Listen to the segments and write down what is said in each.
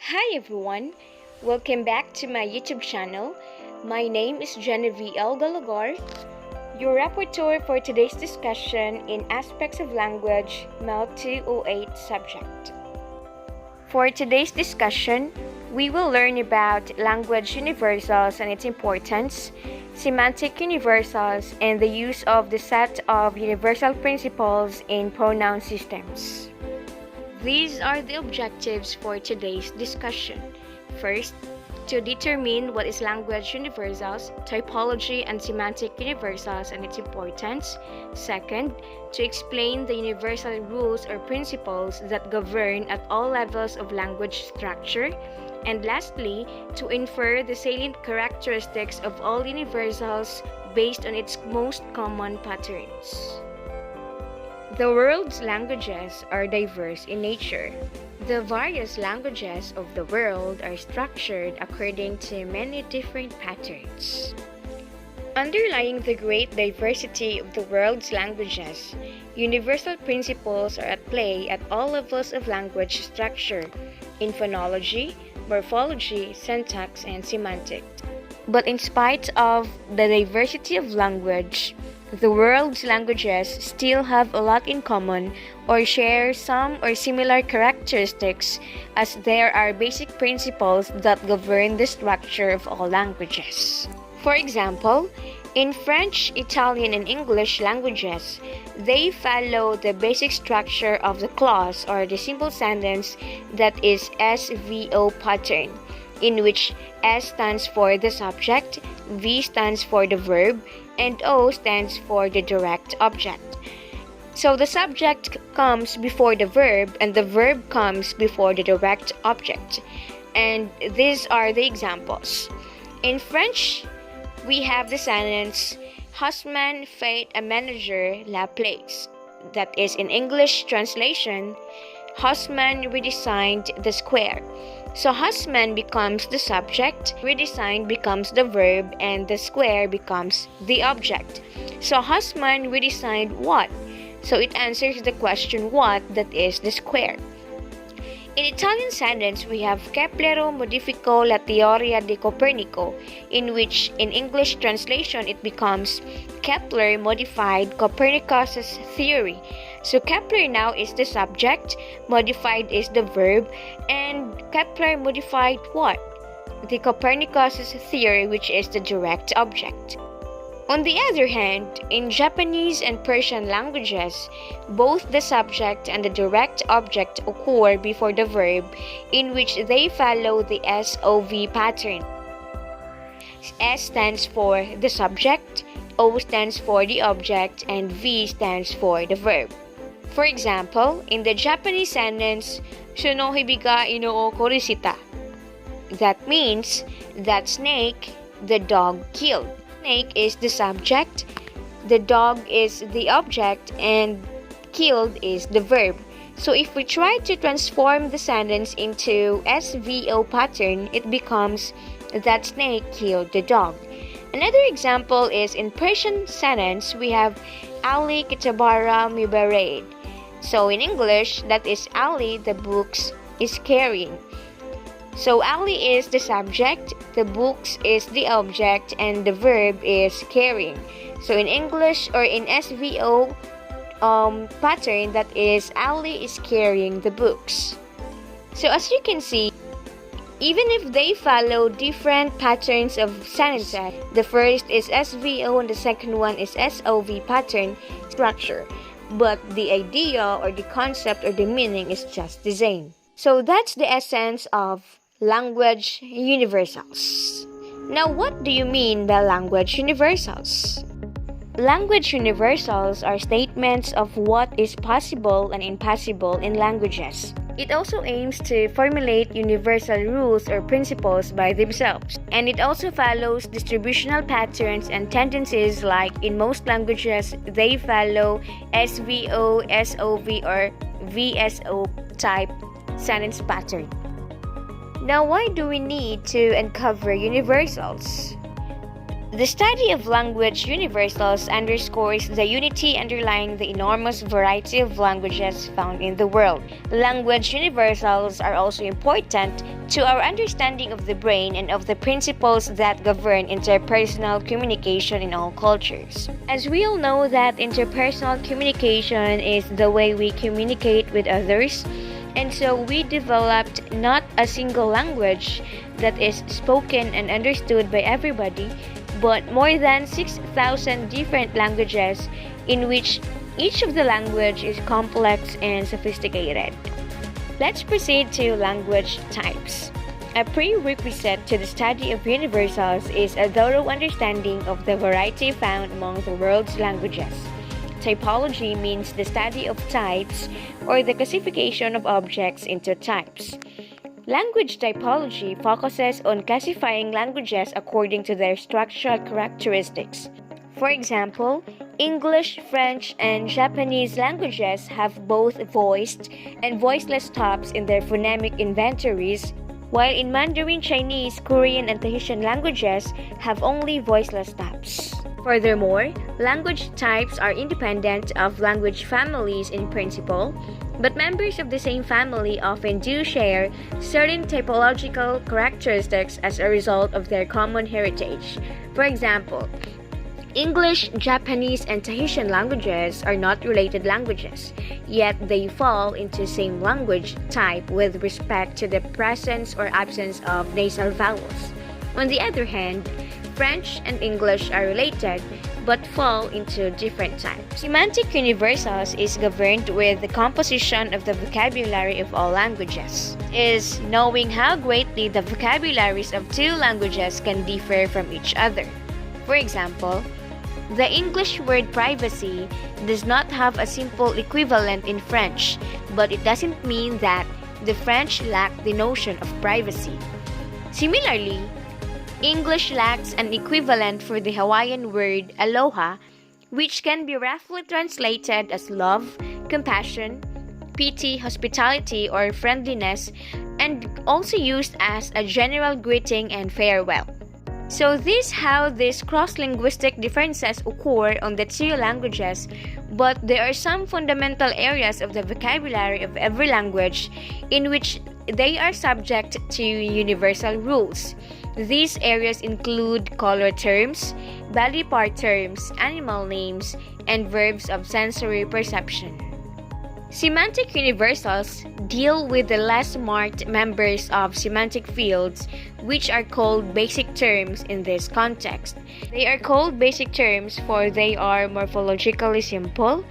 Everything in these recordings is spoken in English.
Hi everyone, welcome back to my YouTube channel. My name is Genevieve L. Galagar, your rapporteur for today's discussion in Aspects of Language, MEL 208 subject. For today's discussion, we will learn about language universals and its importance, semantic universals, and the use of the set of universal principles in pronoun systems. These are the objectives for today's discussion. First, to determine what is language universals, typology, and semantic universals and its importance. Second, to explain the universal rules or principles that govern at all levels of language structure. And lastly, to infer the salient characteristics of all universals based on its most common patterns. The world's languages are diverse in nature. The various languages of the world are structured according to many different patterns. Underlying the great diversity of the world's languages, universal principles are at play at all levels of language structure, in phonology, morphology, syntax, and semantics. But in spite of the diversity of language, the world's languages still have a lot in common or share some or similar characteristics, as there are basic principles that govern the structure of all languages. For example, in French, Italian, and English languages, they follow the basic structure of the clause or the simple sentence that is SVO pattern, in which S stands for the subject, V stands for the verb, and O stands for the direct object. So the subject comes before the verb and the verb comes before the direct object. And these are the examples. In French, we have the sentence, Husband fait a manager la place. That is, in English translation, Husband redesigned the square. So husband becomes the subject, redesigned becomes the verb, and the square becomes the object. So husband redesigned what? So it answers the question what, that is the square. In Italian sentence, we have Kepler modificò la teoria di Copernico, in which in English translation it becomes Kepler modified Copernicus's theory. So Kepler now is the subject, modified is the verb, and Kepler modified what? The Copernicus's theory, which is the direct object. On the other hand, in Japanese and Persian languages, both the subject and the direct object occur before the verb, in which they follow the SOV pattern. S stands for the subject, O stands for the object, and V stands for the verb. For example, in the Japanese sentence, Shonohibiga inoo korisita. That means that snake the dog killed. Snake is the subject, the dog is the object, and killed is the verb. So if we try to transform the sentence into SVO pattern, it becomes that snake killed the dog. Another example is in Persian sentence, we have Ali Kitabara Mibared. So in English, that is Ali the books is carrying. So Ali is the subject, the books is the object, and the verb is carrying. So in English or in SVO pattern, that is Ali is carrying the books. So as you can see, even if they follow different patterns of sentences, the first is SVO and the second one is SOV pattern structure, but the idea or the concept or the meaning is just the same. So that's the essence of language universals. Now, what do you mean by language universals? Language universals are statements of what is possible and impossible in languages. It also aims to formulate universal rules or principles by themselves. And it also follows distributional patterns and tendencies, like in most languages, they follow SVO, SOV, or VSO type sentence pattern. Now, why do we need to uncover universals? The study of language universals underscores the unity underlying the enormous variety of languages found in the world. Language universals are also important to our understanding of the brain and of the principles that govern interpersonal communication in all cultures. As we all know that interpersonal communication is the way we communicate with others, and so we developed not a single language that is spoken and understood by everybody, but more than 6,000 different languages in which each of the language is complex and sophisticated. Let's proceed to language types. A prerequisite to the study of universals is a thorough understanding of the variety found among the world's languages. Typology means the study of types or the classification of objects into types. Language typology focuses on classifying languages according to their structural characteristics. For example, English, French, and Japanese languages have both voiced and voiceless stops in their phonemic inventories, while in Mandarin Chinese, Korean, and Tahitian languages have only voiceless stops. Furthermore, language types are independent of language families in principle, but members of the same family often do share certain typological characteristics as a result of their common heritage. For example, English, Japanese, and Tahitian languages are not related languages, yet they fall into the same language type with respect to the presence or absence of nasal vowels. On the other hand, French and English are related but fall into different types. Semantic universals is governed with the composition of the vocabulary of all languages, is knowing how greatly the vocabularies of two languages can differ from each other. For example, the English word privacy does not have a simple equivalent in French, but it doesn't mean that the French lack the notion of privacy. Similarly, English lacks an equivalent for the Hawaiian word aloha, which can be roughly translated as love, compassion, pity, hospitality, or friendliness, and also used as a general greeting and farewell. So this is how these cross-linguistic differences occur on the two languages, but there are some fundamental areas of the vocabulary of every language in which they are subject to universal rules. These areas include color terms, body part terms, animal names, and verbs of sensory perception. Semantic universals deal with the less marked members of semantic fields, which are called basic terms in this context. They are called basic terms for they are morphologically simple,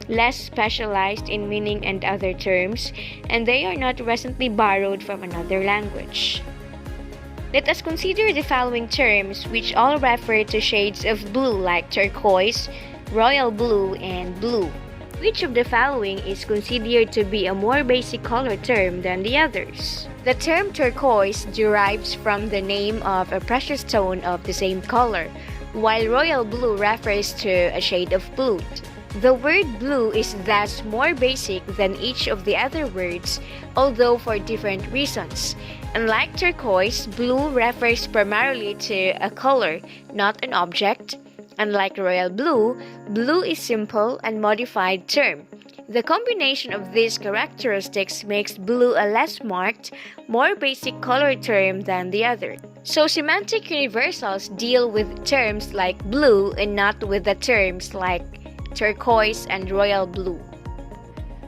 less specialized in meaning and other terms, and they are not recently borrowed from another language. Let us consider the following terms, which all refer to shades of blue like turquoise, royal blue, and blue. Which of the following is considered to be a more basic color term than the others? The term turquoise derives from the name of a precious stone of the same color, while royal blue refers to a shade of blue. The word blue is thus more basic than each of the other words, although for different reasons. Unlike turquoise, blue refers primarily to a color, not an object. Unlike royal blue, blue is simple and modified term. The combination of these characteristics makes blue a less marked, more basic color term than the other. So semantic universals deal with terms like blue and not with the terms like turquoise and royal blue.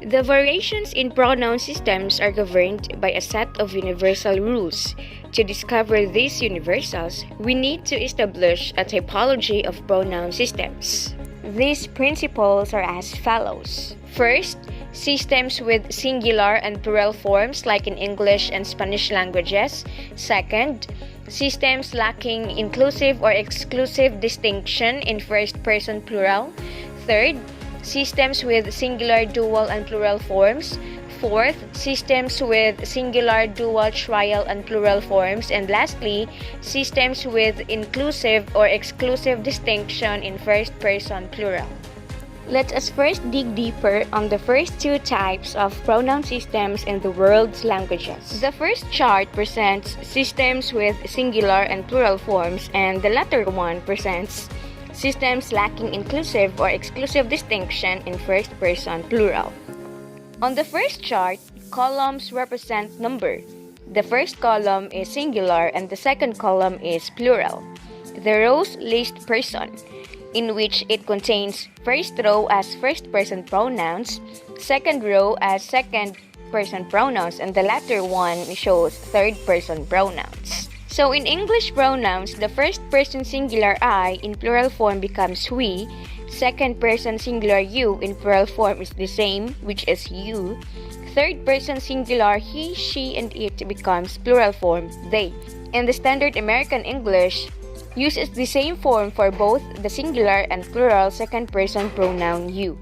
The variations in pronoun systems are governed by a set of universal rules. To discover these universals, we need to establish a typology of pronoun systems. These principles are as follows. First, systems with singular and plural forms like in English and Spanish languages. Second, systems lacking inclusive or exclusive distinction in first-person plural. Third, systems with singular, dual, and plural forms. Fourth, systems with singular, dual, trial, and plural forms. And lastly, systems with inclusive or exclusive distinction in first-person plural. Let us first dig deeper on the first two types of pronoun systems in the world's languages. The first chart presents systems with singular and plural forms, and the latter one presents systems lacking inclusive or exclusive distinction in first person plural. On the first chart, columns represent number. The first column is singular and the second column is plural. The rows list person, in which it contains first row as first-person pronouns, second row as second-person pronouns, and the latter one shows third-person pronouns. So in English pronouns, the first-person singular I in plural form becomes we, second-person singular you in plural form is the same, which is you, third-person singular he, she, and it becomes plural form they. And the standard American English uses the same form for both the singular and plural second-person pronoun you.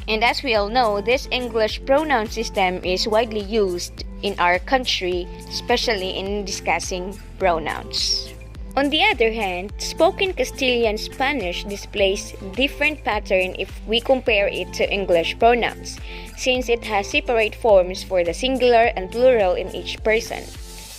And as we all know, this English pronoun system is widely used in our country, especially in discussing pronouns. On the other hand, spoken Castilian Spanish displays different pattern if we compare it to English pronouns, since it has separate forms for the singular and plural in each person.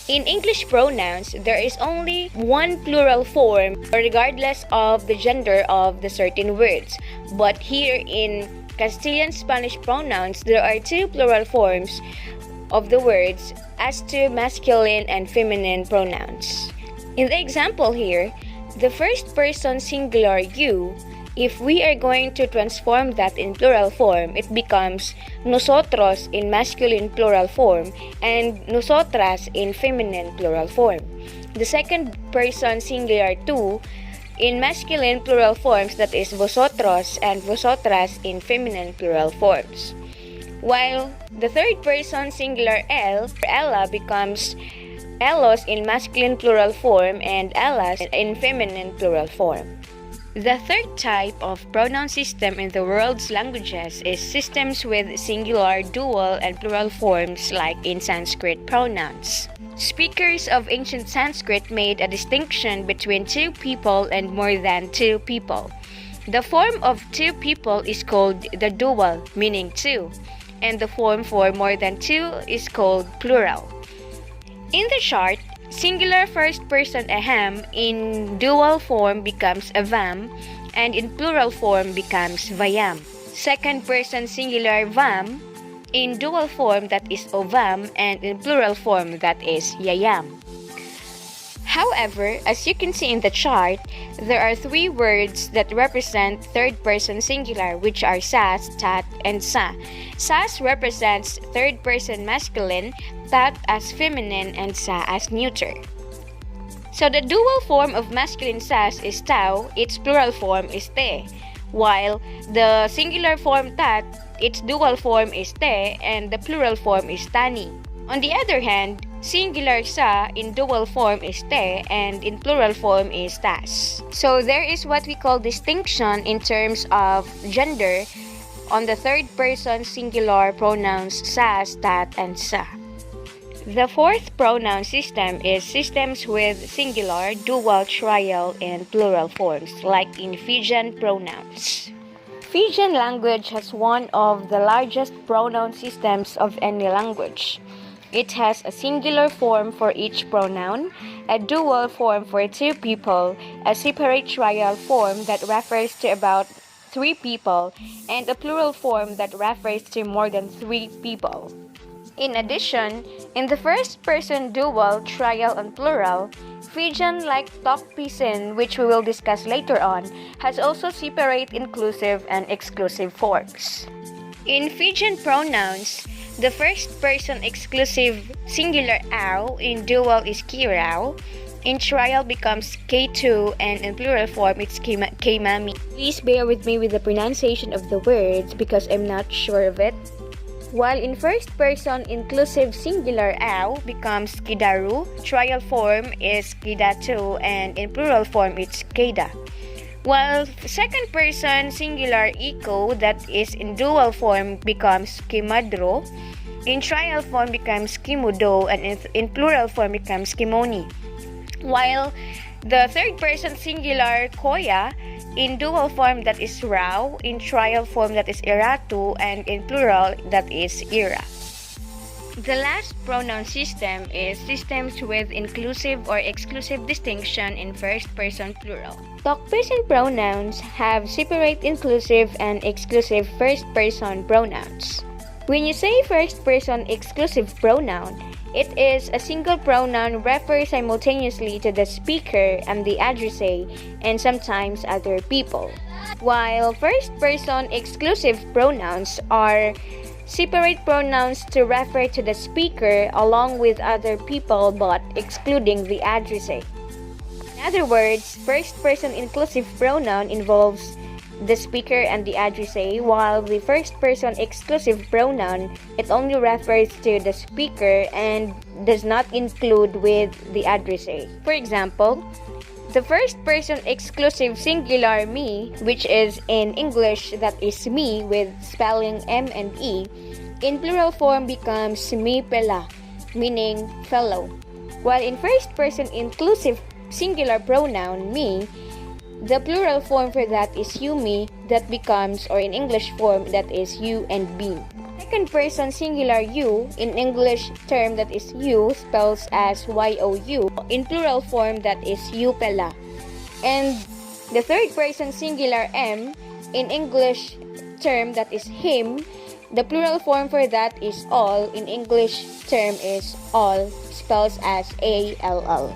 In English pronouns, there is only one plural form regardless of the gender of the certain words. But here in Castilian Spanish pronouns, there are two plural forms of the words as to masculine and feminine pronouns. In the example here, the first person singular you, if we are going to transform that in plural form, it becomes nosotros in masculine plural form and nosotras in feminine plural form. The second person singular tú in masculine plural forms, that is vosotros and vosotras in feminine plural forms. While the third person singular el, ella becomes ellos in masculine plural form and ellas in feminine plural form. The third type of pronoun system in the world's languages is systems with singular, dual, and plural forms like in Sanskrit pronouns. Speakers of ancient Sanskrit made a distinction between two people and more than two people. The form of two people is called the dual, meaning two, and the form for more than two is called plural. In the chart, singular first person aham in dual form becomes avam and in plural form becomes vayam. Second person singular vam in dual form, that is ovam, and in plural form, that is yayam. However, as you can see in the chart, there are three words that represent third person singular, which are sas, tat, and sa. Sas represents third person masculine, tat as feminine, and sa as neuter. So the dual form of masculine sas is tau, its plural form is te, while the singular form tat, its dual form is te, and the plural form is tani. On the other hand, singular sa in dual form is te and in plural form is tas. So there is what we call distinction in terms of gender on the third person singular pronouns sas, tat, and sa. The fourth pronoun system is systems with singular, dual, trial, and plural forms, like in Fijian pronouns. Fijian language has one of the largest pronoun systems of any language. It has a singular form for each pronoun, a dual form for two people, a separate trial form that refers to about three people, and a plural form that refers to more than three people. In addition, in the first person dual, trial, and plural, Fijian, like Tok Pisin, which we will discuss later on, has also separate inclusive and exclusive forms. In Fijian pronouns, the first person exclusive singular au in dual is kirau, in trial becomes k2, and in plural form it's keimami. Please bear with me with the pronunciation of the words because I'm not sure of it. While in first person inclusive singular au becomes kidaru, trial form is kidatu, and in plural form it's keda. While second person singular iko, that is in dual form, becomes kimadro, in trial form becomes kimudo, and in plural form becomes kimoni. While The third person singular koya, in dual form that is rao, in trial form that is iratu, and in plural that is ira. The last pronoun system is systems with inclusive or exclusive distinction in first person plural. Talk person pronouns have separate inclusive and exclusive first person pronouns. When you say first person exclusive pronoun, it is a single pronoun refers simultaneously to the speaker and the addressee and sometimes other people. While first person exclusive pronouns are separate pronouns to refer to the speaker along with other people but excluding the addressee. In other words, first-person inclusive pronoun involves the speaker and the addressee, while the first-person exclusive pronoun, it only refers to the speaker and does not include with the addressee. For example, the first-person exclusive singular me, which is in English that is me with spelling M and E, in plural form becomes me pela, meaning fellow. While in first-person inclusive singular pronoun me, the plural form for that is you me, that becomes, or in English form, that is you and me. Second person singular you, in English term that is you, spells as you, in plural form that is you pela. And the third person singular m, in English term that is him, the plural form for that is all, in English term is all, spells as all.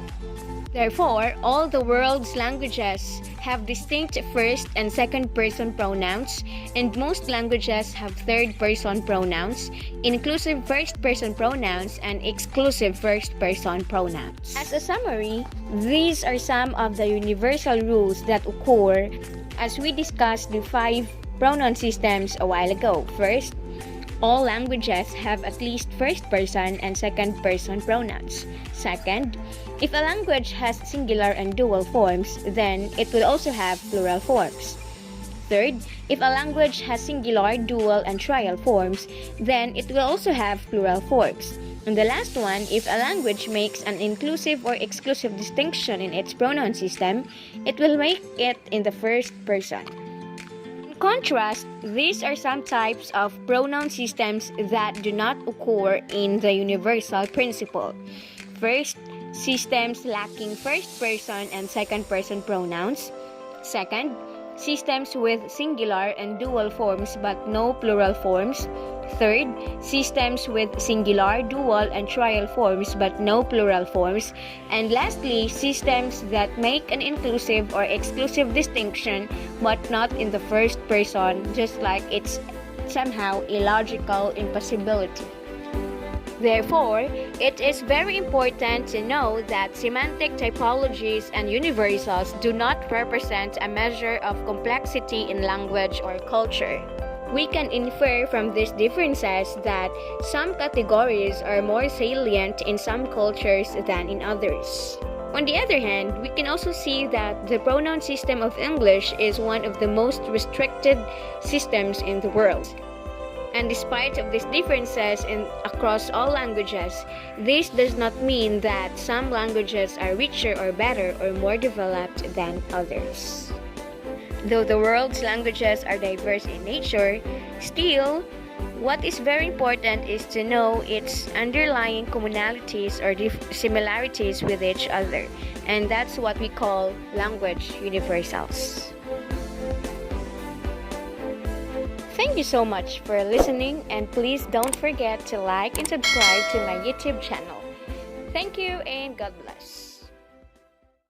Therefore, all the world's languages have distinct first and second person pronouns, and most languages have third person pronouns, inclusive first person pronouns, and exclusive first person pronouns. As a summary, these are some of the universal rules that occur as we discussed the 5 pronoun systems a while ago. First, all languages have at least first person and second person pronouns. Second, if a language has singular and dual forms, then it will also have plural forms. Third, if a language has singular, dual, and trial forms, then it will also have plural forms. And the last one, if a language makes an inclusive or exclusive distinction in its pronoun system, it will make it in the first person. In contrast, these are some types of pronoun systems that do not occur in the universal principle. First, systems lacking first person and second person pronouns. Second, systems with singular and dual forms but no plural forms. Third, systems with singular, dual, and trial forms but no plural forms. And lastly, systems that make an inclusive or exclusive distinction but not in the first person, just like it's somehow illogical impossibility. Therefore, it is very important to know that semantic typologies and universals do not represent a measure of complexity in language or culture. We can infer from these differences that some categories are more salient in some cultures than in others. On the other hand, we can also see that the pronoun system of English is one of the most restricted systems in the world. And despite of these differences across all languages, this does not mean that some languages are richer or better or more developed than others. Though the world's languages are diverse in nature, still, what is very important is to know its underlying commonalities or similarities with each other, and that's what we call language universals. Thank you so much for listening, and please don't forget to like and subscribe to my YouTube channel. Thank you and God bless.